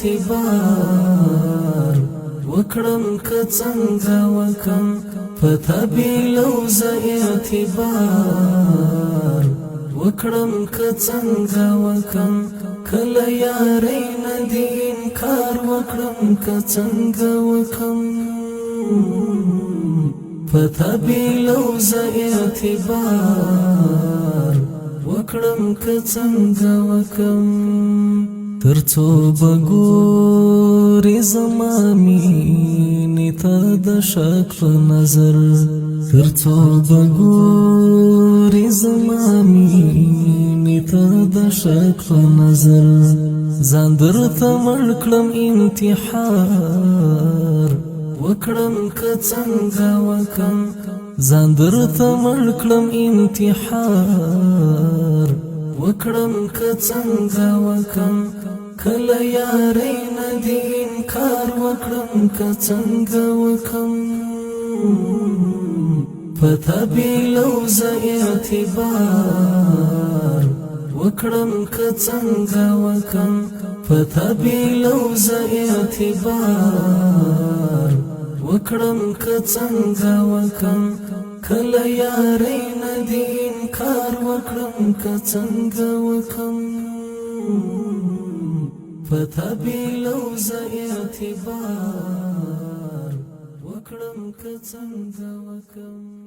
اعتبار وکړم که څنګه وکم پتا بلوز اعتبار وکړم که څنګه وکم کله یاري ندی انکار وکړم که څنګه وکم پتا بلوز اعتبار وکړم که څنګه وکم ترڅو بګورې زما مینې ته د شک په نظر ترڅو بګورې زما مینې ته د شک په نظر ځان درته مړ کړم انتحار وکړم که څنګه وکم ځان درته مړ کړم انتحار وکړم که څنګه وکم کله یاري ندی انکار وکړم که څنګه وکم پتا بلوز اعتبار وکړم که څنګه وکم پتا بلوز اعتبار وکړم که څنګه وکم کله یاري ندی انکار وکړم که څنګه وکم پتا بلوز اعتبار وکړم که څنګه وکم